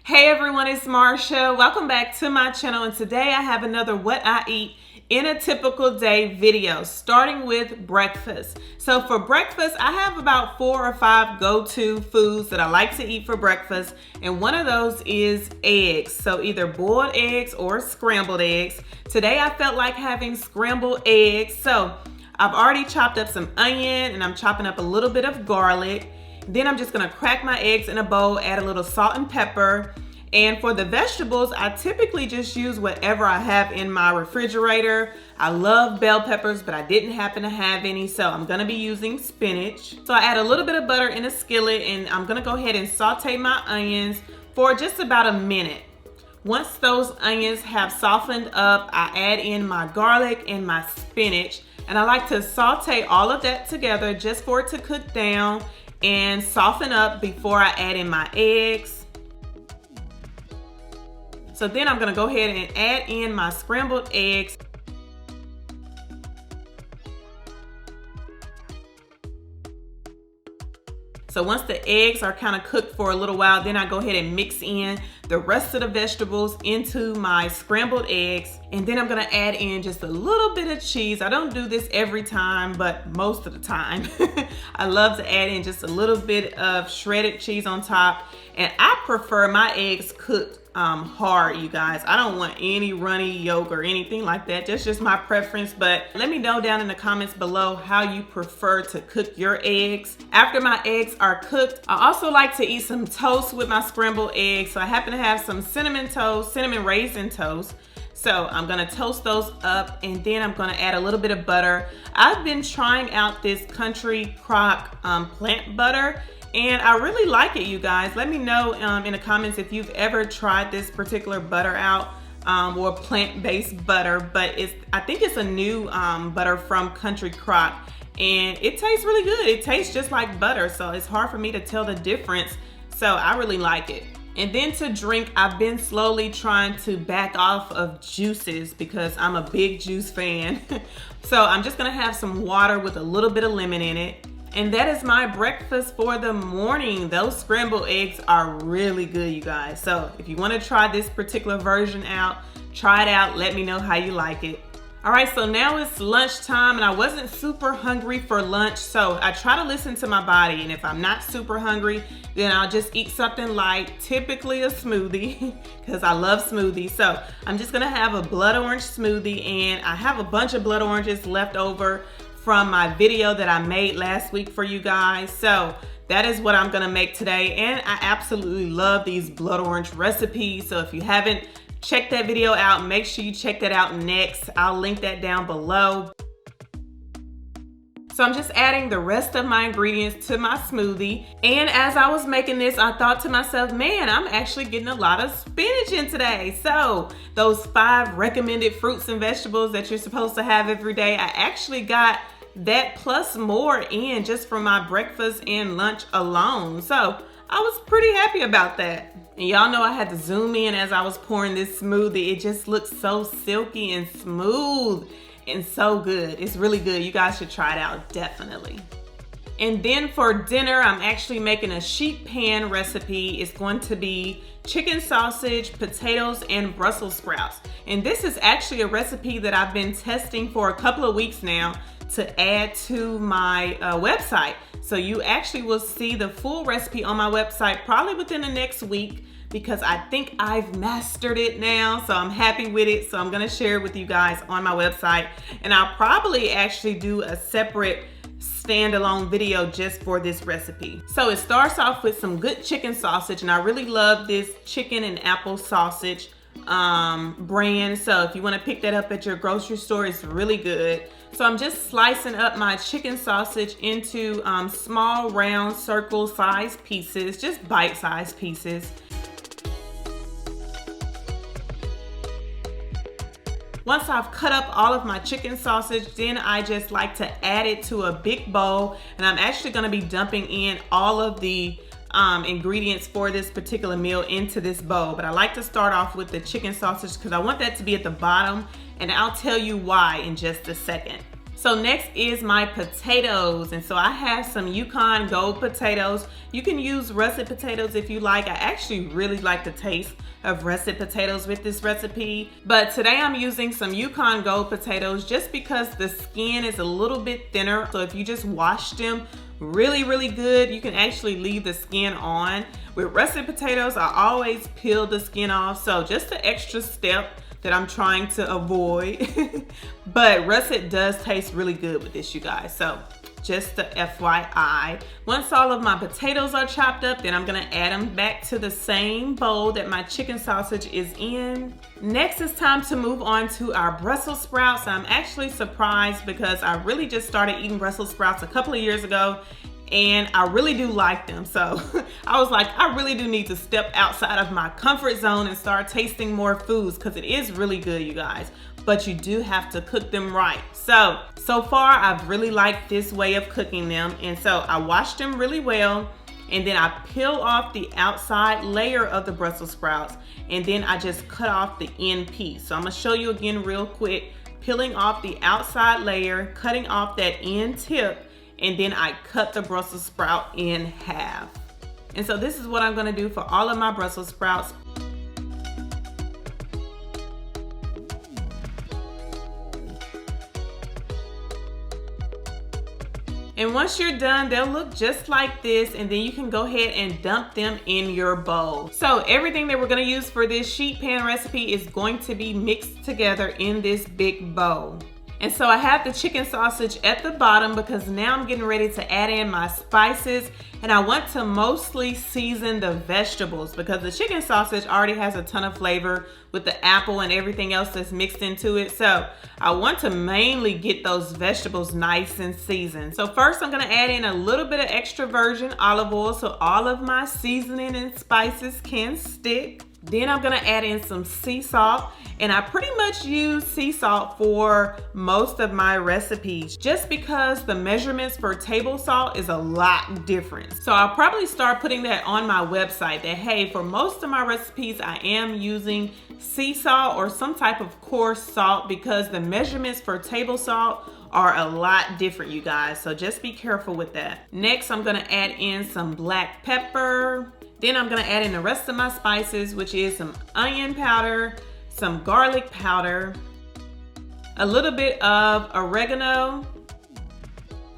Hey everyone, it's Marsha. Welcome back to my channel, and today I have another what I eat in a typical day video, starting with breakfast. So for breakfast, I have about 4 or 5 go-to foods that I like to eat for breakfast, and one of those is eggs. So either boiled eggs or scrambled eggs. Today I felt like having scrambled eggs, so I've already chopped up some onion and I'm chopping up a little bit of garlic. Then I'm just gonna crack my eggs in a bowl, add a little salt and pepper. And for the vegetables, I typically just use whatever I have in my refrigerator. I love bell peppers, but I didn't happen to have any, so I'm gonna be using spinach. So I add a little bit of butter in a skillet, and I'm gonna go ahead and saute my onions for just about a minute. Once those onions have softened up, I add in my garlic and my spinach, and I like to saute all of that together just for it to cook down and soften up before I add in my eggs. So then I'm gonna go ahead and add in my scrambled eggs. So once the eggs are kind of cooked for a little while, then I go ahead and mix in the rest of the vegetables into my scrambled eggs. And then I'm gonna add in just a little bit of cheese. I don't do this every time, but most of the time. I love to add in just a little bit of shredded cheese on top. And I prefer my eggs cooked hard, you guys. I don't want any runny yolk or anything like that. That's just my preference, but let me know down in the comments below how you prefer to cook your eggs. After my eggs are cooked, I also like to eat some toast with my scrambled eggs. So I happen to have some cinnamon toast, cinnamon raisin toast. So I'm gonna toast those up, and then I'm gonna add a little bit of butter. I've been trying out this Country Crock plant butter, and I really like it, you guys. Let me know in the comments if you've ever tried this particular butter out, or plant-based butter, but I think it's a new butter from Country Crock, and it tastes really good. It tastes just like butter, so it's hard for me to tell the difference, so I really like it. And then to drink, I've been slowly trying to back off of juices because I'm a big juice fan. So I'm just gonna have some water with a little bit of lemon in it. And that is my breakfast for the morning. Those scrambled eggs are really good, you guys. So if you want to try this particular version out, try it out. Let me know how you like it. All right, so now it's lunchtime, and I wasn't super hungry for lunch, so I try to listen to my body, and if I'm not super hungry, then I'll just eat something light, typically a smoothie, because I love smoothies. So I'm just gonna have a blood orange smoothie, and I have a bunch of blood oranges left over from my video that I made last week for you guys. So that is what I'm gonna make today, and I absolutely love these blood orange recipes. So if you haven't checked that video out, make sure you check that out next. I'll link that down below. So I'm just adding the rest of my ingredients to my smoothie. And as I was making this, I thought to myself, man, I'm actually getting a lot of spinach in today. So those 5 recommended fruits and vegetables that you're supposed to have every day, I actually got that plus more in just for my breakfast and lunch alone. So I was pretty happy about that. And y'all know I had to zoom in as I was pouring this smoothie. It just looks so silky and smooth and so good. It's really good. You guys should try it out, definitely. And then for dinner, I'm actually making a sheet pan recipe. It's going to be chicken sausage, potatoes, and Brussels sprouts. And this is actually a recipe that I've been testing for a couple of weeks now to add to my website. So you actually will see the full recipe on my website probably within the next week, because I think I've mastered it now. So I'm happy with it. So I'm gonna share it with you guys on my website. And I'll probably actually do a separate standalone video just for this recipe. So it starts off with some good chicken sausage, and I really love this chicken and apple sausage brand. So if you want to pick that up at your grocery store, it's really good. So I'm just slicing up my chicken sausage into small round circle size pieces, just bite-sized pieces. Once I've cut up all of my chicken sausage, then I just like to add it to a big bowl, and I'm actually gonna be dumping in all of the ingredients for this particular meal into this bowl. But I like to start off with the chicken sausage because I want that to be at the bottom, and I'll tell you why in just a second. So next is my potatoes. And so I have some Yukon Gold potatoes. You can use russet potatoes if you like. I actually really like the taste of russet potatoes with this recipe. But today I'm using some Yukon Gold potatoes just because the skin is a little bit thinner. So if you just wash them really good, you can actually leave the skin on. With russet potatoes, I always peel the skin off. So just an extra step that I'm trying to avoid. But russet does taste really good with this, you guys. So just the FYI. Once all of my potatoes are chopped up, then I'm gonna add them back to the same bowl that my chicken sausage is in. Next, it's time to move on to our Brussels sprouts. I'm actually surprised because I really just started eating Brussels sprouts a couple of years ago, and I really do like them. So I was like, I really do need to step outside of my comfort zone and start tasting more foods, because it is really good, you guys. But you do have to cook them right. So far I've really liked this way of cooking them. And so I washed them really well, and then I peel off the outside layer of the Brussels sprouts, and then I just cut off the end piece. So I'm gonna show you again real quick, peeling off the outside layer, cutting off that end tip, and then I cut the Brussels sprout in half. And so this is what I'm gonna do for all of my Brussels sprouts. And once you're done, they'll look just like this, and then you can go ahead and dump them in your bowl. So everything that we're gonna use for this sheet pan recipe is going to be mixed together in this big bowl. And so I have the chicken sausage at the bottom because now I'm getting ready to add in my spices, and I want to mostly season the vegetables because the chicken sausage already has a ton of flavor with the apple and everything else that's mixed into it. So I want to mainly get those vegetables nice and seasoned. So first I'm gonna add in a little bit of extra virgin olive oil so all of my seasoning and spices can stick. Then I'm gonna add in some sea salt, and I pretty much use sea salt for most of my recipes just because the measurements for table salt is a lot different. So I'll probably start putting that on my website that, hey, for most of my recipes I am using sea salt or some type of coarse salt because the measurements for table salt are a lot different, you guys. So just be careful with that. Next, I'm gonna add in some black pepper. Then I'm gonna add in the rest of my spices, which is some onion powder, some garlic powder, a little bit of oregano,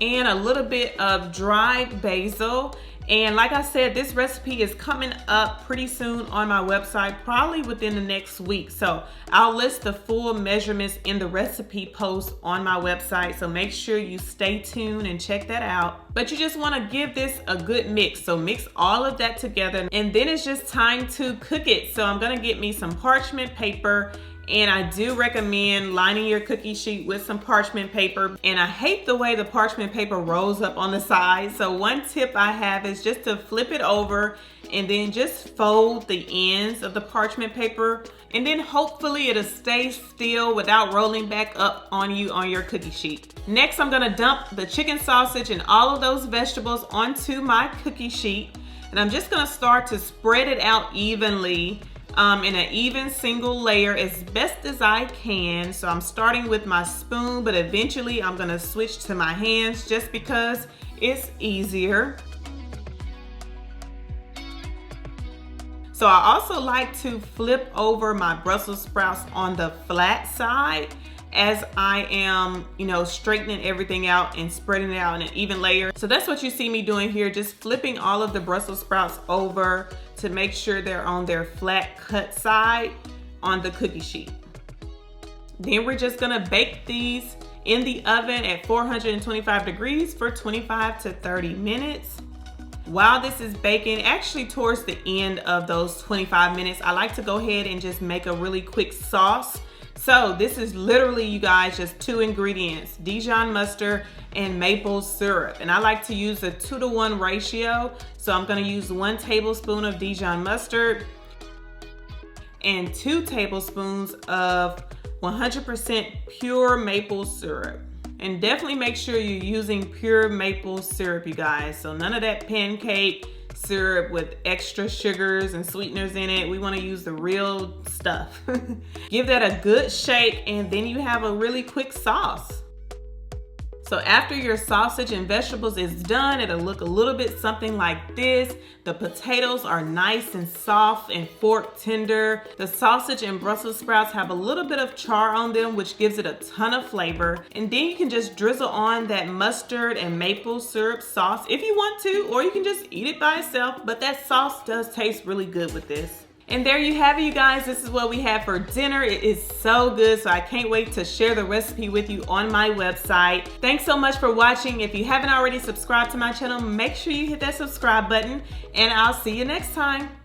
and a little bit of dried basil. And like I said, this recipe is coming up pretty soon on my website, probably within the next week. So I'll list the full measurements in the recipe post on my website. So make sure you stay tuned and check that out. But you just want to give this a good mix. So mix all of that together, and then it's just time to cook it. So I'm going to get me some parchment paper. And I do recommend lining your cookie sheet with some parchment paper. And I hate the way the parchment paper rolls up on the side. So one tip I have is just to flip it over and then just fold the ends of the parchment paper. And then hopefully it'll stay still without rolling back up on you on your cookie sheet. Next, I'm gonna dump the chicken sausage and all of those vegetables onto my cookie sheet. And I'm just gonna start to spread it out evenly in an even single layer as best as I can. So I'm starting with my spoon, but eventually I'm gonna switch to my hands just because it's easier. So I also like to flip over my Brussels sprouts on the flat side as I am, straightening everything out and spreading it out in an even layer. So that's what you see me doing here, just flipping all of the Brussels sprouts over to make sure they're on their flat cut side on the cookie sheet. Then we're just gonna bake these in the oven at 425 degrees for 25 to 30 minutes. While this is baking, actually towards the end of those 25 minutes, I like to go ahead and just make a really quick sauce. So this is literally, you guys, just 2 ingredients, Dijon mustard and maple syrup. And I like to use a 2-to-1 ratio. So I'm gonna use 1 tablespoon of Dijon mustard and 2 tablespoons of 100% pure maple syrup. And definitely make sure you're using pure maple syrup, you guys. So none of that pancake syrup with extra sugars and sweeteners in it. We want to use the real stuff. Give that a good shake, and then you have a really quick sauce. So after your sausage and vegetables is done, it'll look a little bit something like this. The potatoes are nice and soft and fork tender. The sausage and Brussels sprouts have a little bit of char on them, which gives it a ton of flavor. And then you can just drizzle on that mustard and maple syrup sauce if you want to, or you can just eat it by itself. But that sauce does taste really good with this. And there you have it, you guys. This is what we had for dinner. It is so good, so I can't wait to share the recipe with you on my website. Thanks so much for watching. If you haven't already subscribed to my channel, make sure you hit that subscribe button, and I'll see you next time.